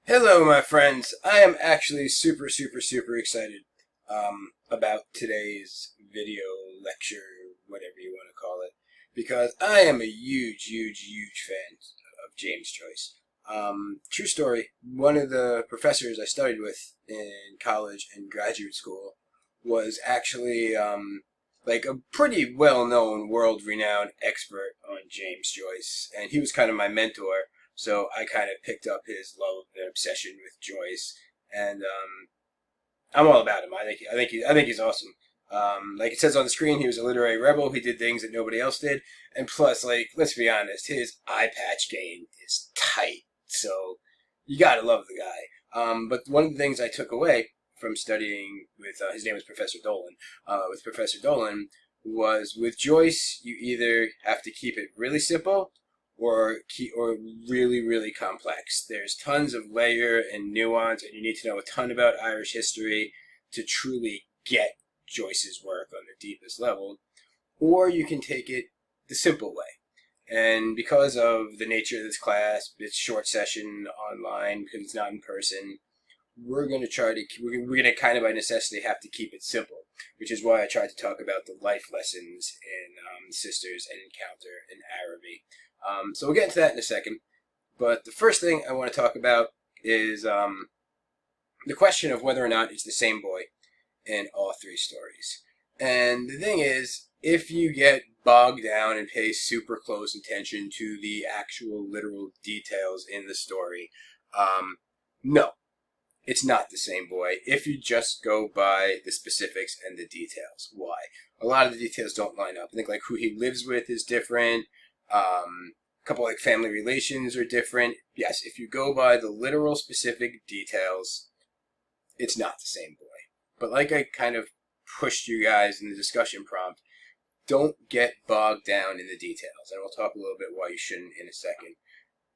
Hello, my friends. I am actually super excited about today's video lecture, whatever you want to call it, because I am a huge fan of James Joyce. True story. One of the professors I studied with in college and graduate school was actually like a pretty well-known, world-renowned expert on James Joyce, and he was kind of my mentor. So I kind of picked up his love and obsession with Joyce, and I'm all about him. I think he's awesome. Like it says on the screen, he was a literary rebel. He did things that nobody else did, and plus, like, let's be honest, his eye patch game is tight. So you gotta love the guy. But one of the things I took away from studying with his name was Professor Dolan. With Professor Dolan was with Joyce, you either have to keep it really simple or really complex. There's tons of layer and nuance, and you need to know a ton about Irish history to truly get Joyce's work on the deepest level. Or you can take it the simple way. And because of the nature of this class, it's short session online because it's not in person. We're going to we're going to kind of by necessity have to keep it simple, which is why I tried to talk about the life lessons in Sisters and Encounter in Araby. So we'll get into that in a second. But the first thing I want to talk about is the question of whether or not it's the same boy in all three stories. And the thing is, if you get bogged down and pay super close attention to the actual literal details in the story, no, it's not the same boy if you just go by the specifics and the details. Why? A lot of the details don't line up. I think like who he lives with is different. A couple like family relations are different. Yes, if you go by the literal specific details, it's not the same boy. But like I kind of pushed you guys in the discussion prompt, don't get bogged down in the details. And we'll talk a little bit why you shouldn't in a second.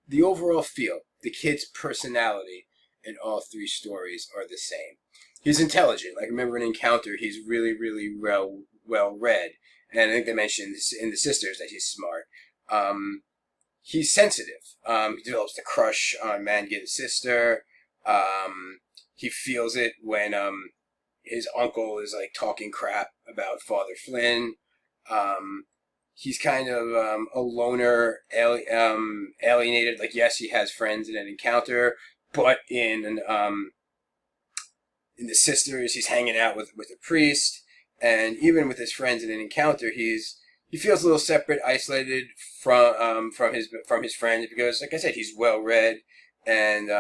The overall feel, the kid's personality in all three stories are the same. He's intelligent. Like remember in Encounter, he's really well read. And I think they mentioned in the Sisters that he's smart. He's sensitive. He develops the crush on Mangan's sister. He feels it when his uncle is like talking crap about Father Flynn. He's kind of a loner, alienated. Like yes, he has friends in an Encounter, but in the Sisters, he's hanging out with a priest, and even with his friends in an Encounter, he feels a little separate, isolated from his friends because, like I said, he's well read, and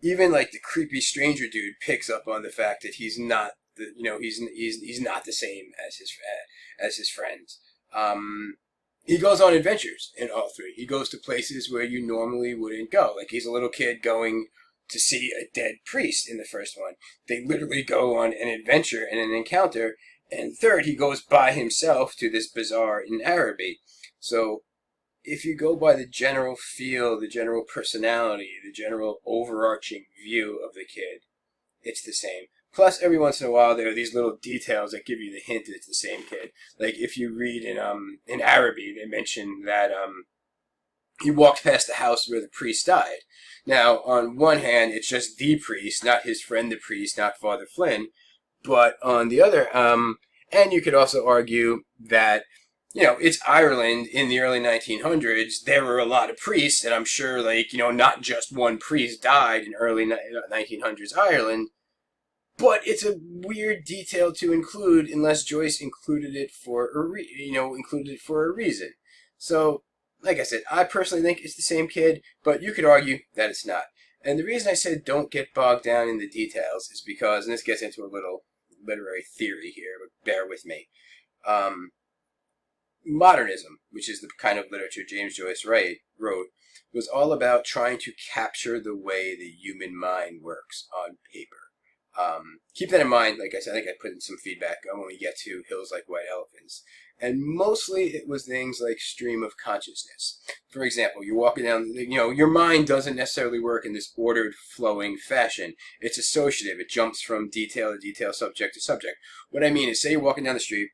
even like the creepy stranger dude picks up on the fact that he's not he's not the same as his friends. He goes on adventures in all three. He goes to places where you normally wouldn't go. Like he's a little kid going to see a dead priest in the first one. They literally go on an adventure and an Encounter. And third, he goes by himself to this bazaar in Araby. So if you go by the general feel, the general personality, the general overarching view of the kid, it's the same. Plus, every once in a while, there are these little details that give you the hint that it's the same kid. Like if you read in Araby, they mention that he walked past the house where the priest died. Now, on one hand, it's just the priest, not his friend the priest, not Father Flynn. But on the other, and you could also argue that, it's Ireland in the early 1900s. There were a lot of priests, and I'm sure, not just one priest died in early 1900s Ireland. But it's a weird detail to include unless Joyce included it for a reason. So, like I said, I personally think it's the same kid, but you could argue that it's not. And the reason I said don't get bogged down in the details is because, and this gets into a little literary theory here, but bear with me. Modernism, which is the kind of literature James Joyce wrote, was all about trying to capture the way the human mind works on paper. Keep that in mind. Like I said, I think I put in some feedback when we get to Hills Like White Elephants. And mostly it was things like stream of consciousness. For example, you're walking down, your mind doesn't necessarily work in this ordered, flowing fashion. It's associative. It jumps from detail to detail, subject to subject. What I mean is, say you're walking down the street,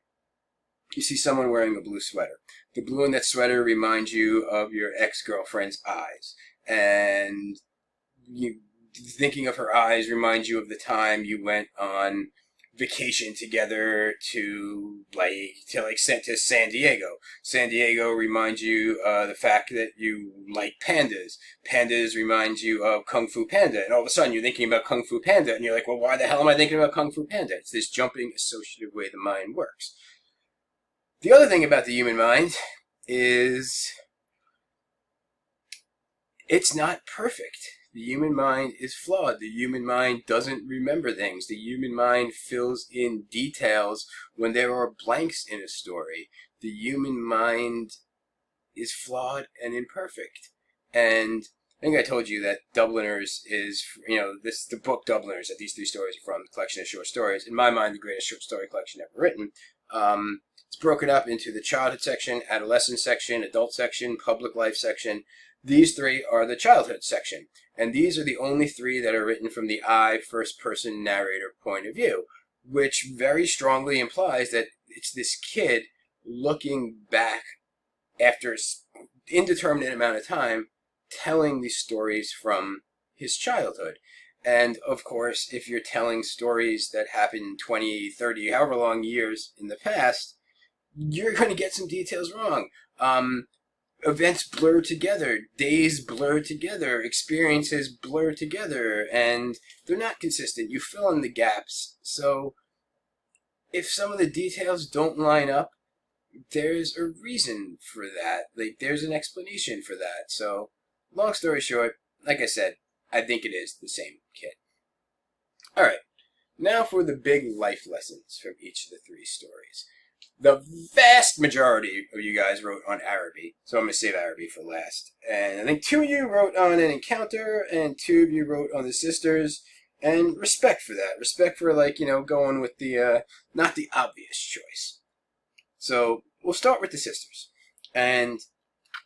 you see someone wearing a blue sweater. The blue in that sweater reminds you of your ex-girlfriend's eyes. And thinking of her eyes reminds you of the time you went on vacation together to San Diego. San Diego reminds you the fact that you like pandas. Pandas reminds you of Kung Fu Panda, and all of a sudden you're thinking about Kung Fu Panda, and you're like, well, why the hell am I thinking about Kung Fu Panda? It's this jumping associative way the mind works. The other thing about the human mind is it's not perfect. The human mind is flawed. The human mind doesn't remember things. The human mind fills in details when there are blanks in a story. The human mind is flawed and imperfect. And I think I told you that Dubliners is, the book Dubliners that these three stories are from, the collection of short stories. In my mind, the greatest short story collection ever written. It's broken up into the childhood section, adolescent section, adult section, public life section. These three are the childhood section, and these are the only three that are written from the I, first-person narrator point of view, which very strongly implies that it's this kid looking back after an indeterminate amount of time, telling these stories from his childhood. And, of course, if you're telling stories that happened 20, 30, however long years in the past, you're going to get some details wrong. Events blur together, days blur together, experiences blur together, and they're not consistent. You fill in the gaps. So if some of the details don't line up, there's a reason for that. There's an explanation for that. So long story short, like I said, I think it is the same kid. Alright, now for the big life lessons from each of the three stories. The vast majority of you guys wrote on Araby, so I'm going to save Araby for last. And I think 2 of you wrote on an encounter, and 2 of you wrote on the sisters, and respect for that. Respect for, going with the, not the obvious choice. So, we'll start with the sisters. And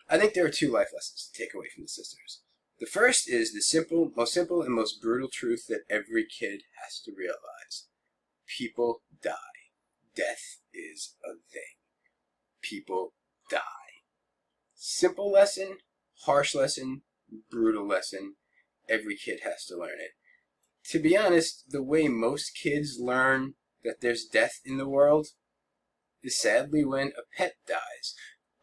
I think there are 2 life lessons to take away from the sisters. The first is the most simple and most brutal truth that every kid has to realize. People die. Death is a thing. People die. Simple lesson, harsh lesson, brutal lesson. Every kid has to learn it. To be honest, the way most kids learn that there's death in the world is sadly when a pet dies.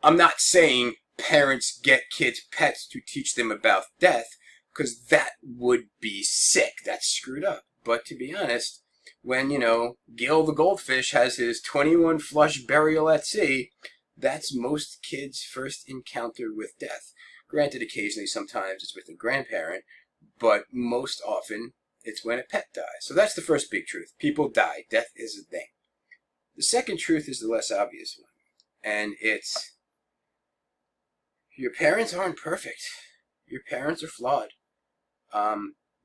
I'm not saying parents get kids pets to teach them about death, because that would be sick. That's screwed up. But to be honest, when, Gil the goldfish has his 21 flush burial at sea, that's most kids' first encounter with death. Granted, occasionally, sometimes it's with a grandparent, but most often it's when a pet dies. So that's the first big truth. People die. Death is a thing. The second truth is the less obvious one, and it's your parents aren't perfect. Your parents are flawed.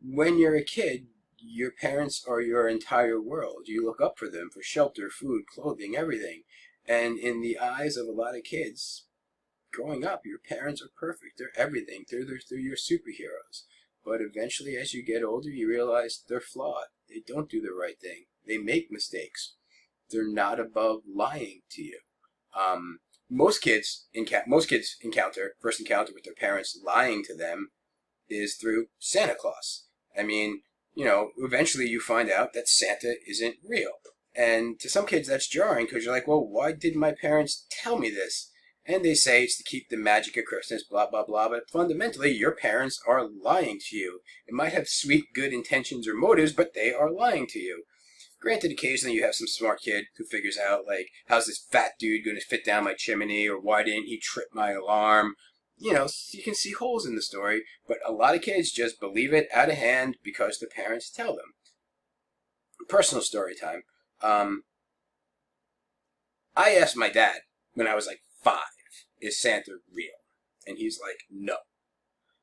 When you're a kid, your parents are your entire world. You look up for them for shelter, food, clothing, everything. And in the eyes of a lot of kids, growing up, your parents are perfect. They're everything. They're your superheroes. But eventually, as you get older, you realize they're flawed. They don't do the right thing. They make mistakes. They're not above lying to you. Most kids first encounter with their parents lying to them is through Santa Claus. I mean, eventually you find out that Santa isn't real. And to some kids that's jarring, because you're like, well, why did my parents tell me this? And they say it's to keep the magic of Christmas, blah, blah, blah. But fundamentally, your parents are lying to you. It might have sweet, good intentions or motives, but they are lying to you. Granted, occasionally you have some smart kid who figures out, how's this fat dude going to fit down my chimney? Or why didn't he trip my alarm? You can see holes in the story, but a lot of kids just believe it out of hand because the parents tell them. Personal story time. I asked my dad when I was 5, is Santa real? And he's like, no.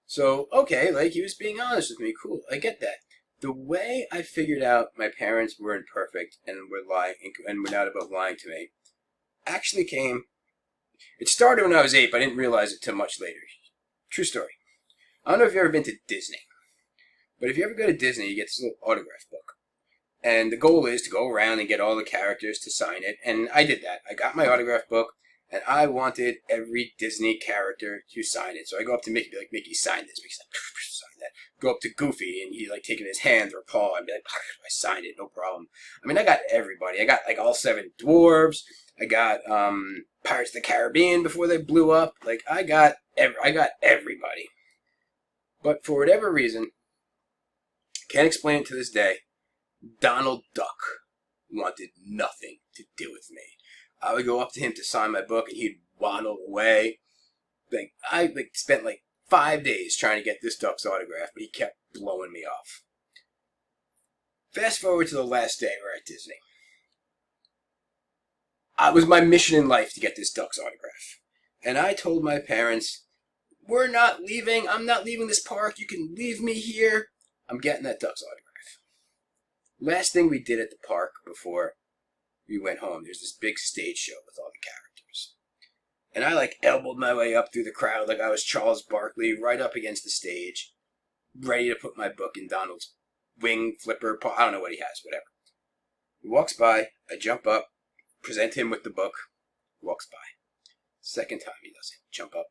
So, okay, he was being honest with me. Cool, I get that. The way I figured out my parents weren't perfect and were lying and were not above lying to me actually came. It started when I was 8, but I didn't realize it till much later. True story. I don't know if you've ever been to Disney, but if you ever go to Disney, you get this little autograph book. And the goal is to go around and get all the characters to sign it. And I did that. I got my autograph book, and I wanted every Disney character to sign it. So I go up to Mickey, be like, Mickey, sign this. Mickey's like, sign go up to Goofy and he like taking his hand or paw and be like, I signed it, no problem. I mean, I got everybody. I got like all 7 dwarves. I got Pirates of the Caribbean before they blew up. Like I got everybody. But for whatever reason, can't explain it to this day, Donald Duck wanted nothing to do with me. I would go up to him to sign my book and he'd waddle away. Like I spent like 5 days trying to get this duck's autograph, but he kept blowing me off. Fast forward to the last day we're at Disney. It was my mission in life to get this duck's autograph. And I told my parents, we're not leaving. I'm not leaving this park. You can leave me here. I'm getting that duck's autograph. Last thing we did at the park before we went home, there's this big stage show with all the characters. And I like elbowed my way up through the crowd like I was Charles Barkley, right up against the stage, ready to put my book in Donald's wing, flipper, paw, I don't know what he has, whatever. He walks by, I jump up, present him with the book, walks by. Second time he doesn't. Jump up,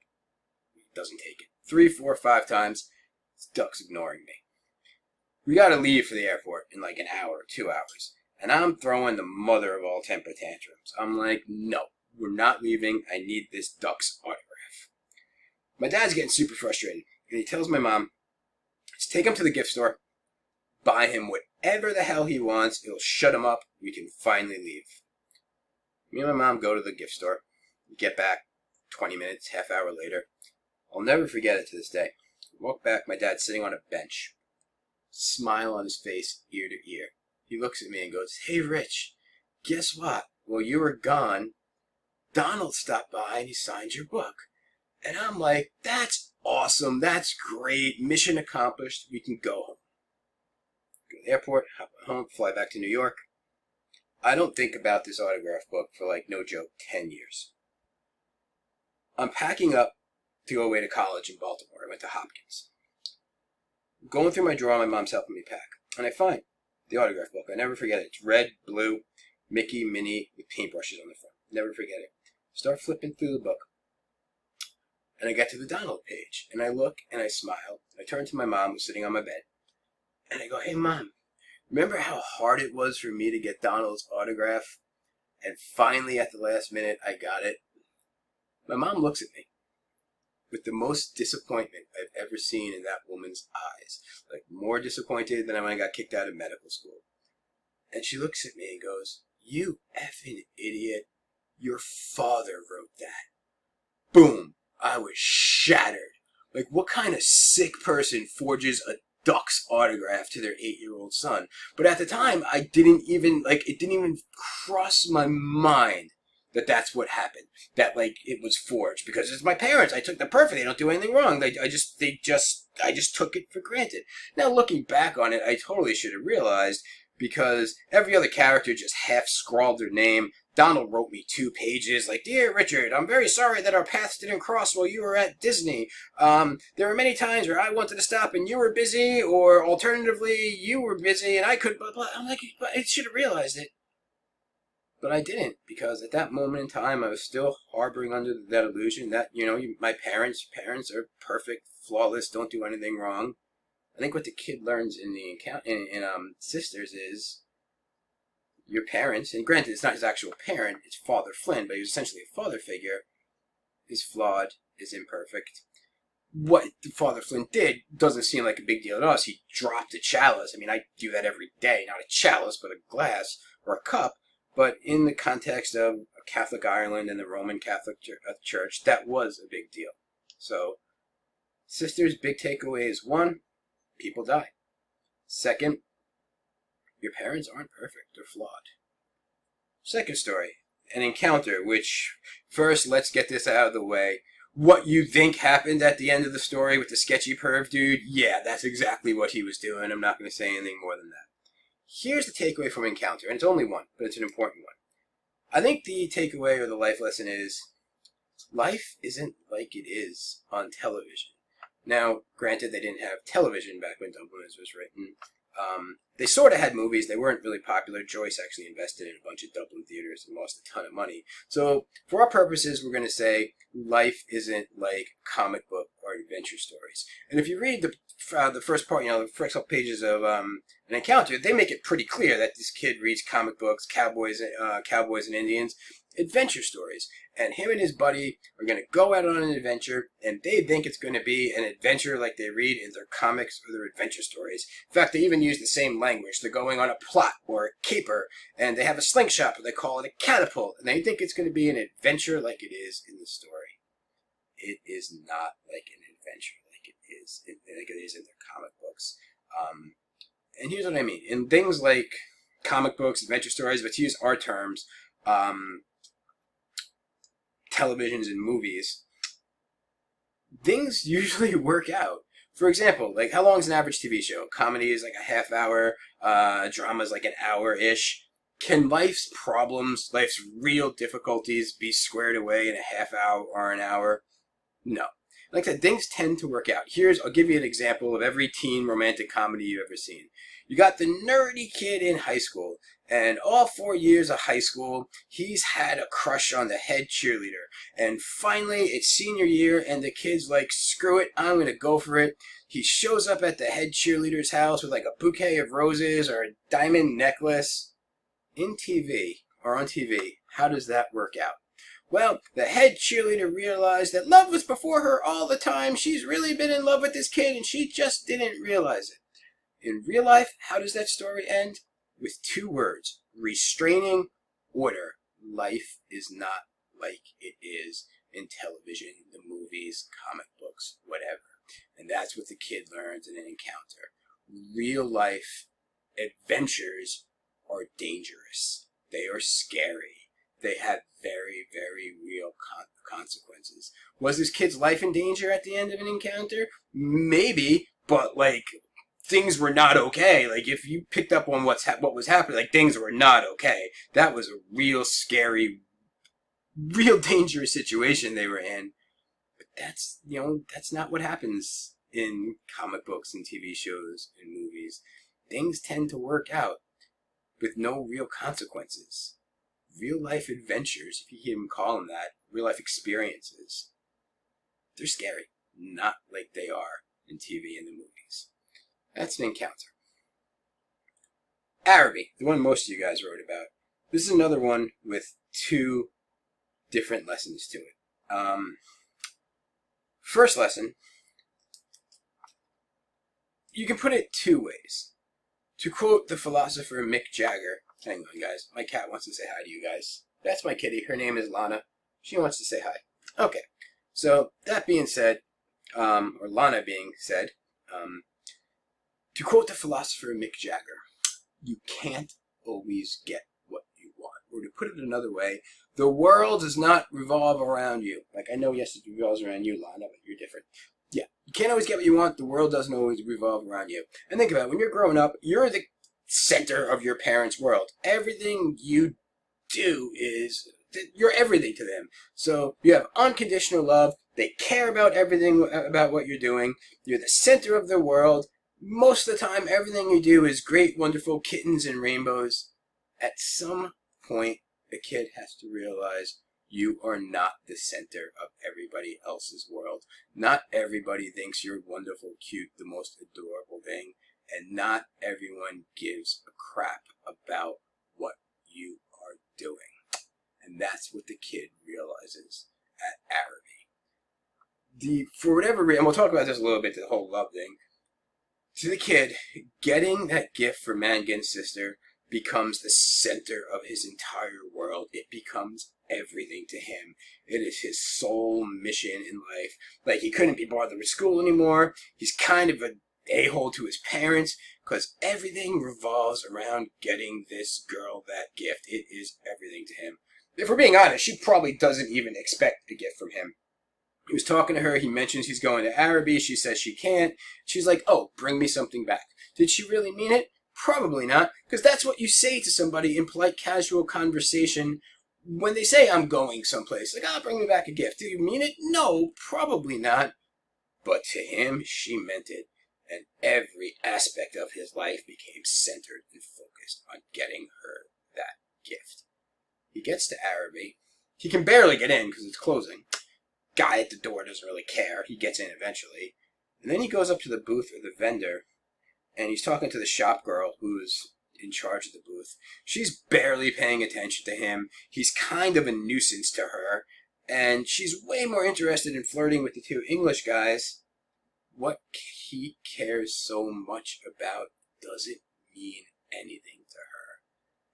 he doesn't take it. 3, 4, 5 times, this duck's ignoring me. We gotta leave for the airport in like an hour or 2 hours. And I'm throwing the mother of all temper tantrums. I'm like, no, we're not leaving. I need this duck's autograph. My dad's getting super frustrated. And he tells my mom, let's take him to the gift store, buy him whatever the hell he wants. It'll shut him up. We can finally leave. Me and my mom go to the gift store. We get back 20 minutes, half hour later. I'll never forget it to this day. Walk back, my dad's sitting on a bench. Smile on his face, ear to ear. He looks at me and goes, hey, Rich, guess what? While you were gone, Donald stopped by and he signed your book. And I'm like, that's awesome. That's great. Mission accomplished. We can go home. Go to the airport, hop home, fly back to New York. I don't think about this autograph book for, like, no joke, 10 years. I'm packing up to go away to college in Baltimore. I went to Hopkins. Going through my drawer, my mom's helping me pack. And I find the autograph book. I never forget it. It's red, blue, Mickey, Minnie, with paintbrushes on the front. Never forget it. Start flipping through the book. And I get to the Donald page. And I look and I smile. I turn to my mom who's sitting on my bed. And I go, hey, Mom, remember how hard it was for me to get Donald's autograph? And finally, at the last minute, I got it. My mom looks at me with the most disappointment I've ever seen in that woman's eyes. Like, more disappointed than when I got kicked out of medical school. And she looks at me and goes, you effing idiot. Your father wrote that. Boom. I was shattered. Like, what kind of sick person forges a duck's autograph to their 8-year-old son? But at the time, it didn't even cross my mind that that's what happened. That, like, it was forged. Because it's my parents. I took them perfect. They don't do anything wrong. I just took it for granted. Now, looking back on it, I totally should have realized, because every other character just half-scrawled their name. Donald wrote me 2 pages, like, Dear Richard, I'm very sorry that our paths didn't cross while you were at Disney. There were many times where I wanted to stop and you were busy, or alternatively, you were busy and I couldn't, blah, blah. I'm like, I should have realized it. But I didn't, because at that moment in time, I was still harboring under that illusion that, my parents are perfect, flawless, don't do anything wrong. I think what the kid learns in Sisters is your parents, and granted, it's not his actual parent, it's Father Flynn, but he was essentially a father figure, is flawed, is imperfect. What Father Flynn did doesn't seem like a big deal to us. He dropped a chalice. I mean, I do that every day. Not a chalice, but a glass or a cup. But in the context of Catholic Ireland and the Roman Catholic Church, that was a big deal. So, Sisters' big takeaway is 1, people die. 2, your parents aren't perfect, they're flawed. Second story, an encounter, which, first, let's get this out of the way. What you think happened at the end of the story with the sketchy perv dude, yeah, that's exactly what he was doing. I'm not going to say anything more than that. Here's the takeaway from encounter, and it's only one, but it's an important one. I think the takeaway or the life lesson is, life isn't like it is on television. Now, granted, they didn't have television back when Dubliners was written. They sort of had movies. They weren't really popular. Joyce actually invested in a bunch of Dublin theaters and lost a ton of money. So, for our purposes, we're going to say life isn't like comic book or adventure stories. And if you read the first part, the first couple pages of An Encounter, they make it pretty clear that this kid reads comic books, cowboys and Indians, adventure stories. And him and his buddy are going to go out on an adventure, and they think it's going to be an adventure like they read in their comics or their adventure stories. In fact, they even use the same language. They're going on a plot or a caper, and they have a slingshot, but they call it a catapult, and they think it's going to be an adventure like it is in the story. It is not like an adventure like it is in their comic books. And here's what I mean. In things like comic books, adventure stories, but to use our terms, televisions and movies, things usually work out. For example, like how long is an average TV show? Comedy is like a half hour, drama is like an hour-ish. Can life's problems, life's real difficulties be squared away in a half hour or an hour? No. Like I said, things tend to work out. I'll give you an example of every teen romantic comedy you've ever seen. You got the nerdy kid in high school, and all 4 years of high school, he's had a crush on the head cheerleader. And finally, it's senior year, and the kid's like, screw it, I'm going to go for it. He shows up at the head cheerleader's house with like a bouquet of roses or a diamond necklace. On TV, how does that work out? Well, the head cheerleader realized that love was before her all the time. She's really been in love with this kid, and she just didn't realize it. In real life, how does that story end? With 2 words: restraining order. Life is not like it is in television, the movies, comic books, whatever. And that's what the kid learns in An Encounter. Real life adventures are dangerous. They are scary. They have very, very real consequences. Was this kid's life in danger at the end of An Encounter? Maybe, but like, things were not okay. Like, if you picked up on what was happening, like, things were not okay. That was a real scary, real dangerous situation they were in. But that's not what happens in comic books and TV shows and movies. Things tend to work out with no real consequences. Real life adventures, if you can even call them that, real life experiences, they're scary. Not like they are in TV and the movies. That's An Encounter. Araby, the one most of you guys wrote about. This is another one with 2 different lessons to it. First lesson, you can put it 2 ways. To quote the philosopher Mick Jagger, hang on guys, my cat wants to say hi to you guys. That's my kitty, her name is Lana. She wants to say hi. Okay, so that being said, or Lana being said, to quote the philosopher Mick Jagger, you can't always get what you want. Or to put it another way, the world does not revolve around you. Like, I know, yes, it revolves around you, Lana, but you're different. Yeah, you can't always get what you want. The world doesn't always revolve around you. And think about it, when you're growing up, you're the center of your parents' world. Everything you do you're everything to them. So you have unconditional love. They care about everything about what you're doing. You're the center of their world. Most of the time, everything you do is great, wonderful kittens and rainbows. At some point, a kid has to realize you are not the center of everybody else's world. Not everybody thinks you're wonderful, cute, the most adorable thing. And not everyone gives a crap about what you are doing. And that's what the kid realizes at Araby. For whatever reason, and we'll talk about this a little bit, the whole love thing. To the kid, getting that gift for Mangan's sister becomes the center of his entire world. It becomes everything to him. It is his sole mission in life. Like, he couldn't be bothered with school anymore. He's kind of an a-hole to his parents because everything revolves around getting this girl that gift. It is everything to him. If we're being honest, she probably doesn't even expect a gift from him. He was talking to her. He mentions he's going to Araby. She says she can't. She's like, oh, bring me something back. Did she really mean it? Probably not, because that's what you say to somebody in polite, casual conversation when they say, I'm going someplace. Like, oh, bring me back a gift. Do you mean it? No, probably not. But to him, she meant it. And every aspect of his life became centered and focused on getting her that gift. He gets to Araby. He can barely get in because it's closing. guy at the door doesn't really care. He gets in eventually. And then he goes up to the booth or the vendor, and he's talking to the shop girl who's in charge of the booth. She's barely paying attention to him. He's kind of a nuisance to her, and she's way more interested in flirting with the two English guys. What he cares so much about doesn't mean anything to her.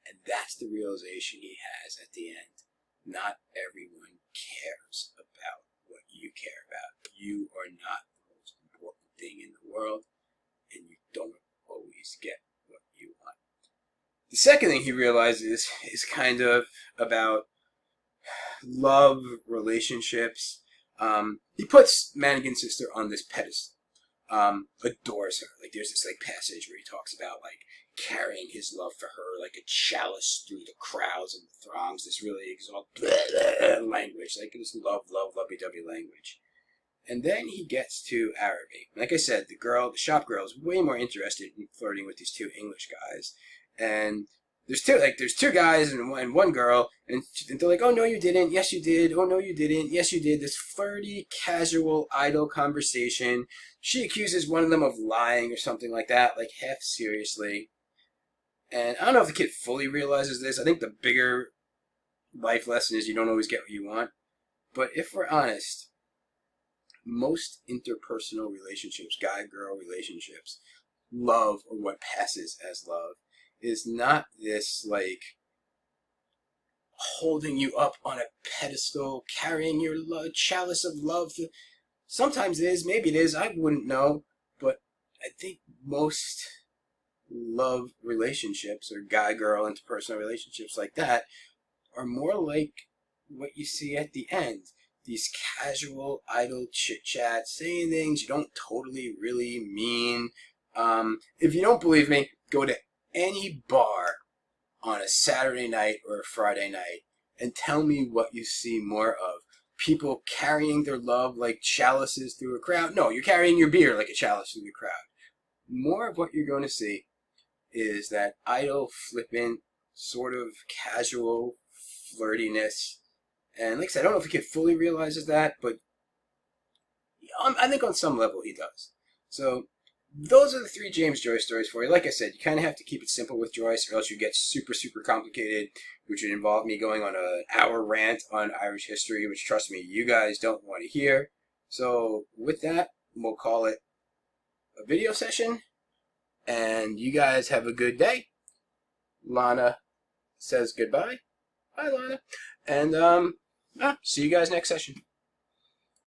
And that's the realization he has at the end. Not everyone cares about what you care about. You are not the most important thing in the world, and you don't always get what you want. The second thing he realizes is kind of about love, relationships. He puts Madigan's sister on this pedestal. Adores her. Like, there's this passage where he talks about carrying his love for her like a chalice through the crowds and the throngs. This really exalted language, this love, lovey-dovey language. And then he gets to Araby. Like I said, the shop girl is way more interested in flirting with these two English guys. And there's two guys and one girl, and they're like, oh no you didn't, yes you did, oh no you didn't, yes you did. This flirty, casual, idle conversation. She accuses one of them of lying or something like that, half seriously. And I don't know if the kid fully realizes this. I think the bigger life lesson is you don't always get what you want. But if we're honest, most interpersonal relationships, guy-girl relationships, love, or what passes as love, is not this holding you up on a pedestal, carrying your chalice of love. Sometimes it is, maybe it is, I wouldn't know, but I think most love relationships, or guy-girl interpersonal relationships like that, are more like what you see at the end. These casual, idle chit-chat, saying things you don't totally really mean. If you don't believe me, go to any bar on a Saturday night or a Friday night and tell me what you see more of. People carrying their love like chalices through a crowd. No, you're carrying your beer like a chalice through the crowd. More of what you're going to see is that idle, flippant, sort of casual flirtiness. And like I said, I don't know if the kid fully realizes that, but I think on some level he does. So those are the 3 James Joyce stories for you. Like I said, you kind of have to keep it simple with Joyce, or else you get super, super complicated, which would involve me going on an hour rant on Irish history, which, trust me, you guys don't want to hear. So with that, we'll call it a video session, and you guys have a good day. Lana says goodbye. Bye, Lana. And see you guys next session.